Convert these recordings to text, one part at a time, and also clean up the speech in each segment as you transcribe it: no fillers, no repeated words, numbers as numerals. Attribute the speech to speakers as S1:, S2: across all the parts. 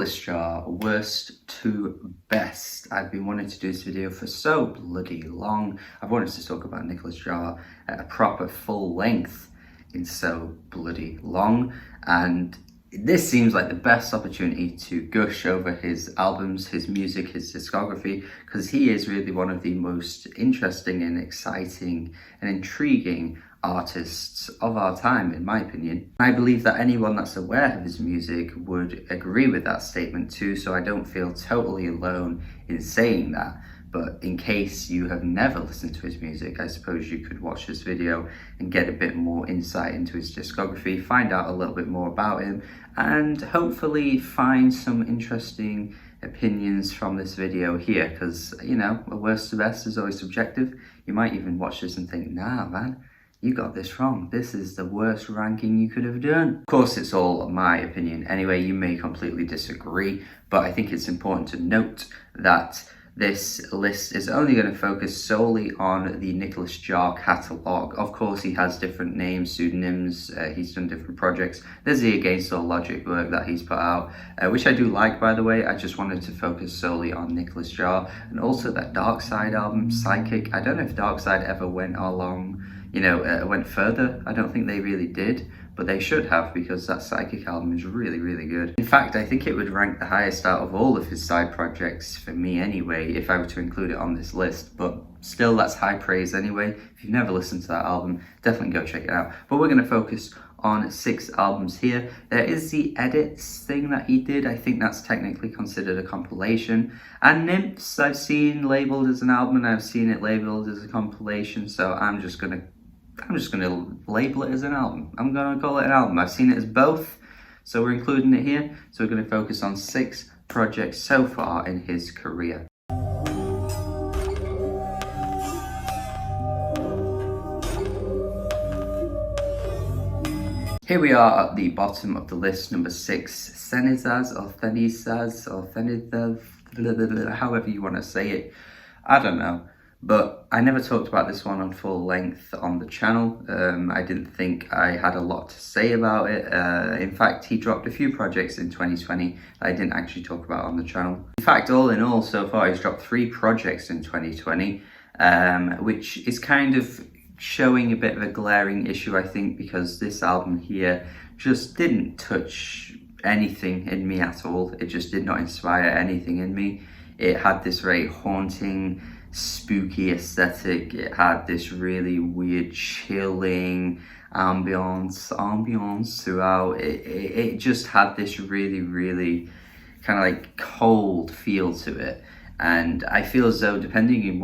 S1: Nicolas Jaar, worst to best. I've been wanting to do this video for so bloody long. I've wanted to talk about Nicolas Jaar at a proper full length in so bloody long, and this seems like the best opportunity to gush over his albums, his music, his discography, because he is really one of the most interesting and exciting and intriguing artists of our time, in my opinion. I believe that anyone that's aware of his music would agree with that statement too, so I don't feel totally alone in saying that. But in case you have never listened to his music, I suppose you could watch this video and get a bit more insight into his discography, find out a little bit more about him, and hopefully find some interesting opinions from this video here, because, you know, a worst to best is always subjective. You might even watch this and think, nah man, you got this wrong. This is the worst ranking you could have done. Of course, it's all my opinion. Anyway, you may completely disagree, but I think it's important to note that this list is only going to focus solely on the Nicolas Jaar catalogue. Of course, he has different names, pseudonyms, he's done different projects. There's the Against All Logic work that he's put out, which I do like, by the way. I just wanted to focus solely on Nicolas Jaar, and also that Dark Side album, Psychic. I don't know if Dark Side ever went along, went further. I don't think they really did, but they should have, because that Psychic album is really, really good. In fact, I think it would rank the highest out of all of his side projects for me anyway, if I were to include it on this list, but still, that's high praise anyway. If you've never listened to that album, definitely go check it out. But we're going to focus on 6 albums here. There is the edits thing that he did. I think that's technically considered a compilation. And Nymphs, I've seen labeled as an album, and I've seen it labeled as a compilation, so I'm just gonna label it as an album. I'm gonna call it an album. I've seen it as both, so we're including it here. So we're gonna focus on 6 projects so far in his career. Here we are at the bottom of the list, number 6, Cenizas, or Thenizas, or Thenizas, however you want to say it. I don't know. But I never talked about this one on full length on the channel. I didn't think I had a lot to say about it. In fact, he dropped a few projects in 2020 that I didn't actually talk about on the channel. In fact, all in all, so far, he's dropped 3 projects in 2020, which is kind of showing a bit of a glaring issue, I think, because this album here just didn't touch anything in me at all. It just did not inspire anything in me. It had this very haunting, spooky aesthetic. It had this really weird, chilling ambience throughout. It just had this really, really kind of like cold feel to it. And I feel as though, depending on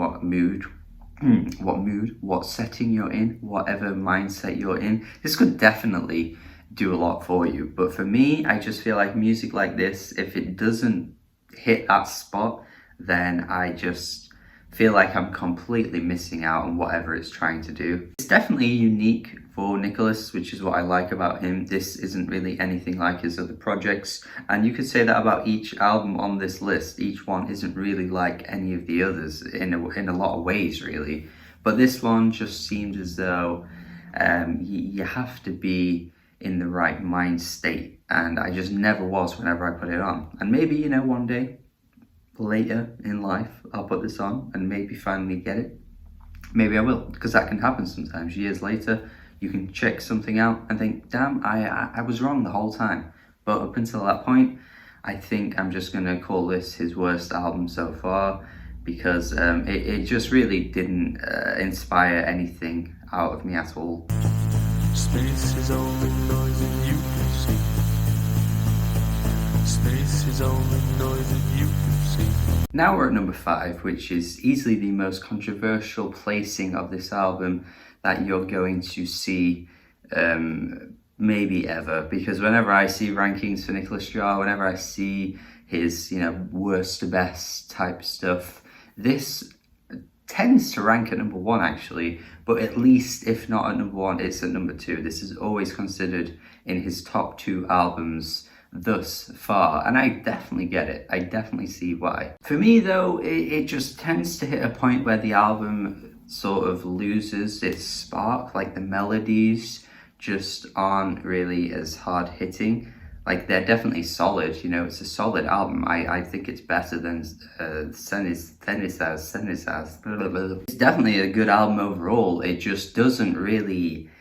S1: what setting you're in, whatever mindset you're in, this could definitely do a lot for you. But for me, I just feel like music like this, if it doesn't hit that spot, then I just feel like I'm completely missing out on whatever it's trying to do. It's definitely unique for Nicolas, which is what I like about him. This isn't really anything like his other projects, and you could say that about each album on this list. Each one isn't really like any of the others in a lot of ways, really. But this one just seemed as though you have to be in the right mind state, and I just never was whenever I put it on. And maybe, you know, one day later in life I'll put this on and maybe finally get it. Maybe I will, because that can happen sometimes. Years later you can check something out and think, damn, I was wrong the whole time. But up until that point, I think I'm just gonna call this his worst album so far, because it just really didn't inspire anything out of me at all.
S2: Space is only noise that you can see. Space is only noise that you can see.
S1: Now we're at number 5, which is easily the most controversial placing of this album that you're going to see maybe ever. Because whenever I see rankings for Nicolas Jaar, whenever I see his, worst to best type stuff, this tends to rank at number 1 actually, but at least if not at number 1, it's at number 2. This is always considered in his top 2 albums thus far, and I definitely get it. I definitely see why. For me though, it just tends to hit a point where the album sort of loses its spark. Like, the melodies just aren't really as hard hitting. Like, they're definitely solid, you know, it's a solid album. I think it's better than Sirens. It's definitely a good album overall. It just doesn't really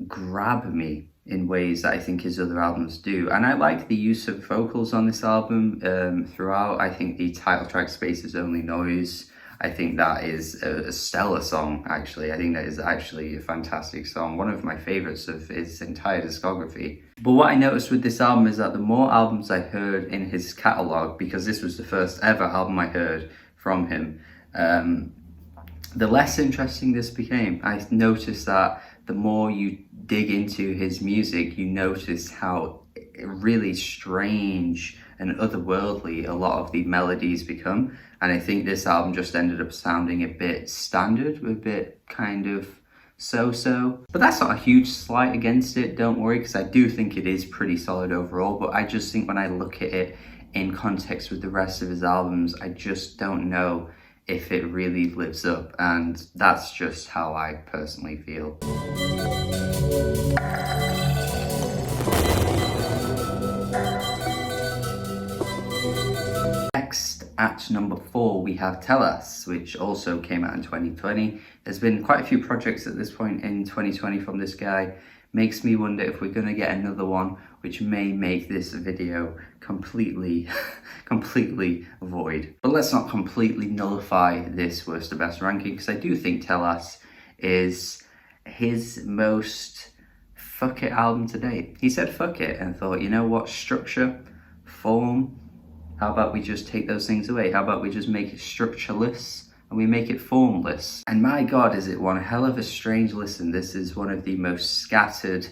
S1: grab me in ways that I think his other albums do. And I like the use of vocals on this album throughout. I think the title track, Space is Only Noise, I think that is a stellar song, actually. I think that is actually a fantastic song. One of my favorites of his entire discography. But what I noticed with this album is that the more albums I heard in his catalogue, because this was the first ever album I heard from him, the less interesting this became. I noticed that the more you dig into his music, you notice how really strange and otherworldly a lot of the melodies become. And I think this album just ended up sounding a bit standard, a bit kind of so-so. But that's not a huge slight against it, don't worry, because I do think it is pretty solid overall. But I just think when I look at it in context with the rest of his albums, I just don't know if it really lives up. And that's just how I personally feel. Next, at number 4, we have Telus, which also came out in 2020. There's been quite a few projects at this point in 2020 from this guy. Makes me wonder if we're gonna get another one, which may make this video completely void. But let's not completely nullify this worst to best ranking, because I do think Telus is his most fuck it album to date. He said fuck it and thought, you know what, structure, form, how about we just take those things away? How about we just make it structureless and we make it formless? And my God, is it one hell of a strange listen. This is one of the most scattered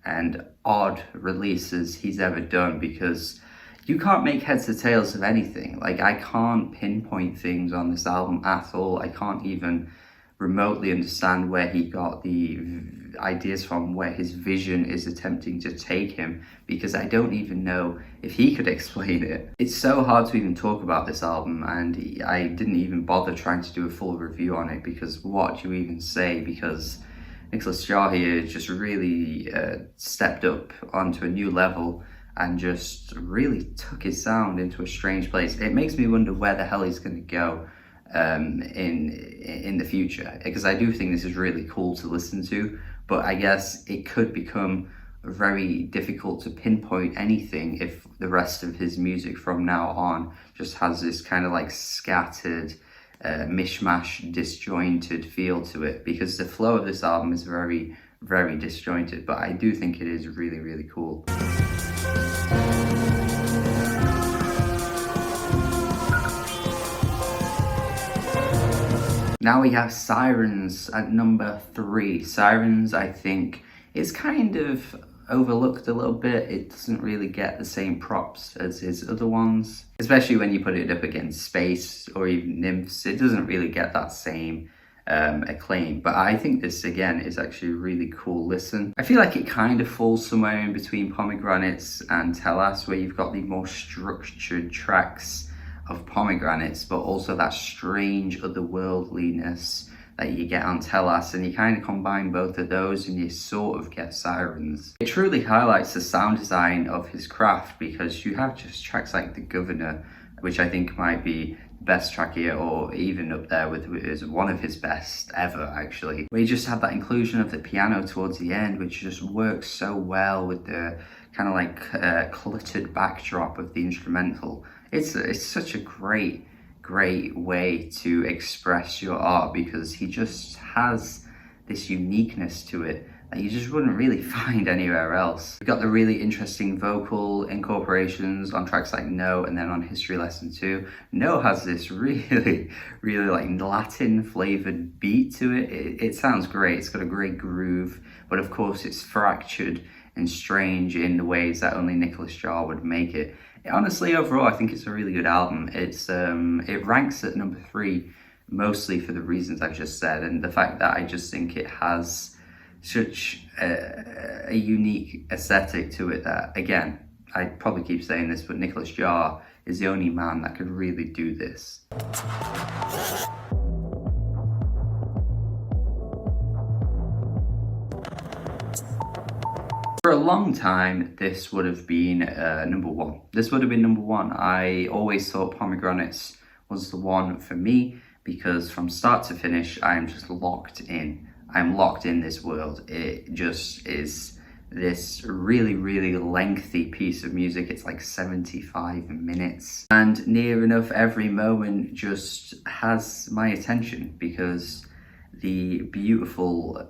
S1: and odd releases he's ever done, because you can't make heads or tails of anything. Like, I can't pinpoint things on this album at all. I can't even remotely understand where he got the ideas from, where his vision is attempting to take him, because I don't even know if he could explain it. It's so hard to even talk about this album, and I didn't even bother trying to do a full review on it, because what do you even say? Because Nicolas Jaar here just really stepped up onto a new level and just really took his sound into a strange place. It makes me wonder where the hell he's going to go in the future, because I do think this is really cool to listen to, but I guess it could become very difficult to pinpoint anything if the rest of his music from now on just has this kind of like scattered, mishmash, disjointed feel to it, because the flow of this album is very, very disjointed, but I do think it is really, really cool. Now we have Sirens at number 3. Sirens, I think, is kind of overlooked a little bit. It doesn't really get the same props as his other ones, especially when you put it up against Space or even Nymphs. It doesn't really get that same acclaim, but I think this again is actually a really cool listen. I feel like it kind of falls somewhere in between Pomegranates and Telus, where you've got the more structured tracks of Pomegranates, but also that strange otherworldliness that you get on Telus, and you kind of combine both of those and you sort of get Sirens. It truly highlights the sound design of his craft, because you have just tracks like The Governor, which I think might be the best track here, or even up there with is one of his best ever, actually, where you just have that inclusion of the piano towards the end, which just works so well with the kind of like cluttered backdrop of the instrumental. It's such a great way to express your art, because he just has this uniqueness to it that you just wouldn't really find anywhere else. We've got the really interesting vocal incorporations on tracks like No, and then on History Lesson 2. No has this really like Latin flavored beat to it. It sounds great. It's got a great groove, but of course it's fractured and strange in the ways that only Nicolas Jaar would make it. Honestly, overall, I think it's a really good album. It ranks at number 3 mostly for the reasons I've just said, and the fact that I just think it has such a unique aesthetic to it that, again, I probably keep saying this, but Nicolas Jaar is the only man that could really do this. For a long time, this would have been number one. This would have been number one. I always thought Pomegranates was the one for me because from start to finish, I am just locked in. I'm locked in this world. It just is this really, really lengthy piece of music. It's like 75 minutes. And near enough every moment just has my attention because the beautiful,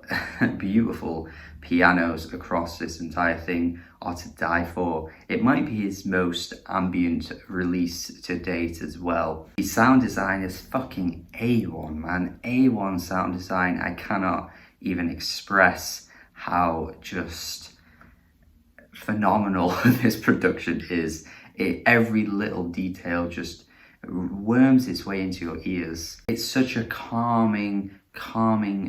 S1: beautiful pianos across this entire thing are to die for. It might be his most ambient release to date as well. The sound design is fucking A1, man. A1 sound design. I cannot even express how just phenomenal this production is. Every little detail just worms its way into your ears. It's such a calming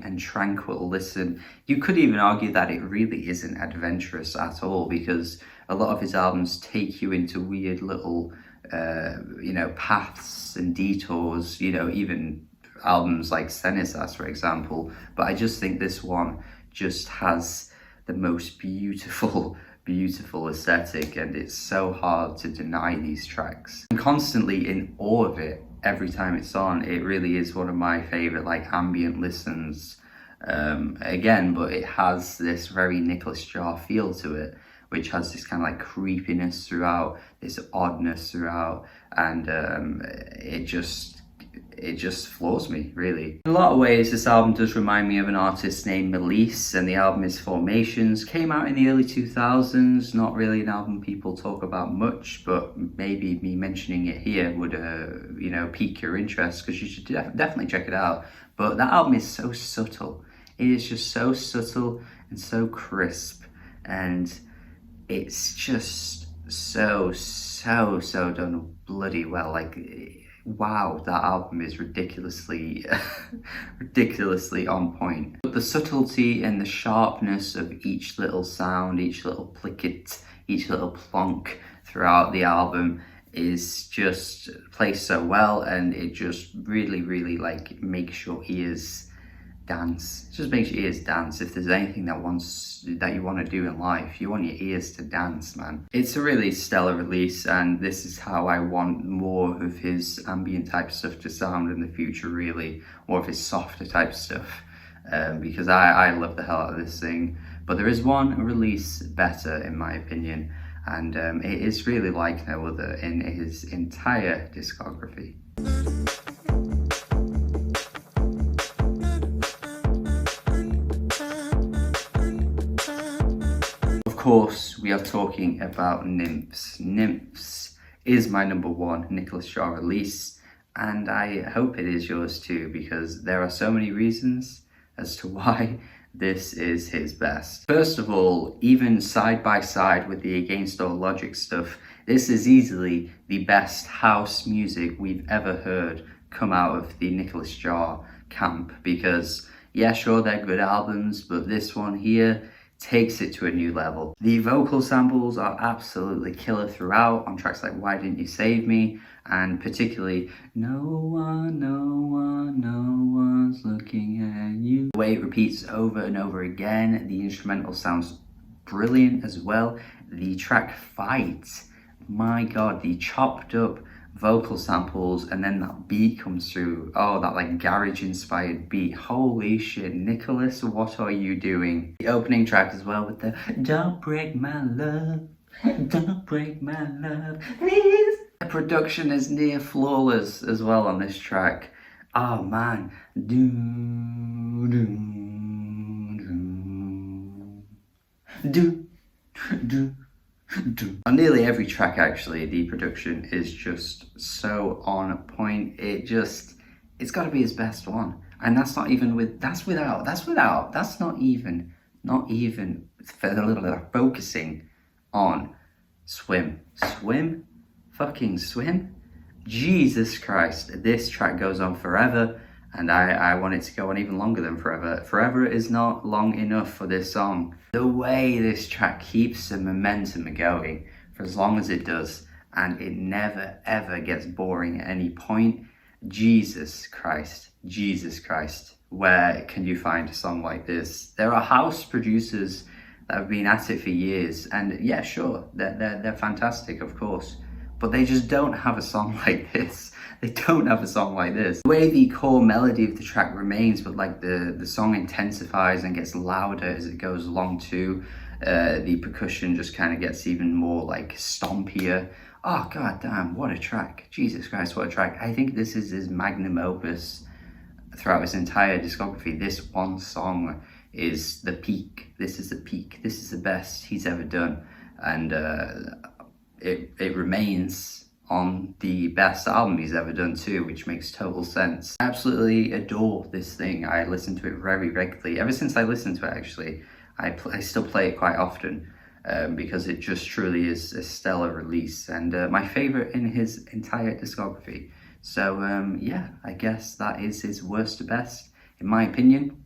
S1: and tranquil listen. You could even argue that it really isn't adventurous at all because a lot of his albums take you into weird little paths and detours, even albums like Sirens, for example. But I just think this one just has the most beautiful aesthetic, and it's so hard to deny these tracks. I'm constantly in awe of it every time it's on. It really is one of my favorite ambient listens again, but it has this very Nicolas Jaar feel to it, which has this kind of creepiness throughout, this oddness throughout, and it just floors me, really. In a lot of ways, this album does remind me of an artist named Melis, and the album is Formations. Came out in the early 2000s, not really an album people talk about much, but maybe me mentioning it here would, pique your interest, because you should definitely check it out. But that album is so subtle. It is just so subtle and so crisp, and it's just so done bloody well. Wow, that album is ridiculously on point. But the subtlety and the sharpness of each little sound, each little plicket, each little plonk throughout the album is just placed so well, and it just really makes your ears dance. It just makes your ears dance. If there's anything that you want to do in life, you want your ears to dance, man. It's a really stellar release, and this is how I want more of his ambient type stuff to sound in the future, really. More of his softer type stuff, because I love the hell out of this thing. But there is one release better, in my opinion, and it is really like no other in his entire discography. Of course, we are talking about Nymphs. Nymphs is my number one Nicolas Jaar release, and I hope it is yours too, because there are so many reasons as to why this is his best. First of all, even side by side with the Against All Logic stuff, this is easily the best house music we've ever heard come out of the Nicolas Jaar camp, because yeah, sure, they're good albums, but this one here takes it to a new level. The vocal samples are absolutely killer throughout on tracks like Why Didn't You Save Me, and particularly No one's looking at you. The way it repeats over and over again, the instrumental sounds brilliant as well. The track Fight, my god, the chopped up vocal samples, and then that beat comes through. Oh, that garage inspired beat. Holy shit, Nicolas, what are you doing? The opening track as well with the Don't Break My Love, Don't Break My Love, please. The production is near flawless as well on this track. Oh man. On nearly every track, actually, the production is just so on point. It's got to be his best one, and that's not even focusing on Swim, fucking Swim. Jesus Christ, this track goes on forever, and I want it to go on even longer than forever. Forever is not long enough for this song. The way this track keeps the momentum going for as long as it does, and it never ever gets boring at any point. Jesus Christ, where can you find a song like this? There are house producers that have been at it for years. And yeah, sure, they're fantastic, of course, but they just don't have a song like this. They don't have a song like this. The way the core melody of the track remains, but like the song intensifies and gets louder as it goes along too. The percussion just kind of gets even more like stompier. Oh god damn, what a track. Jesus Christ, what a track. I think this is his magnum opus throughout his entire discography. This one song is the peak. This is the peak. This is the best he's ever done. And it remains on the best album he's ever done too, which makes total sense. I absolutely adore this thing. I listen to it very regularly. Ever since I listened to it, actually, I still play it quite often because it just truly is a stellar release and my favorite in his entire discography. So yeah, I guess that is his worst to best, in my opinion.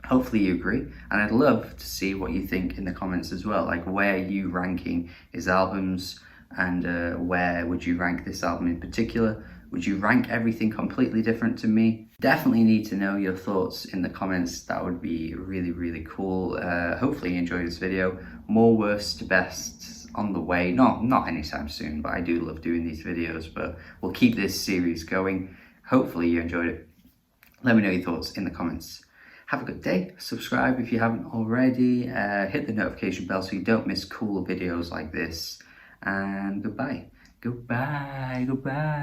S1: Hopefully you agree, and I'd love to see what you think in the comments as well, like where you ranking his albums, and where would you rank this album in particular? Would you rank everything completely different to me? Definitely need to know your thoughts in the comments. That would be really, really cool. Hopefully you enjoyed this video. More worst to bests on the way. Not anytime soon, but I do love doing these videos, but we'll keep this series going. Hopefully you enjoyed it. Let me know your thoughts in the comments. Have a good day. Subscribe if you haven't already. Hit the notification bell so you don't miss cool videos like this. And goodbye. Goodbye. Goodbye.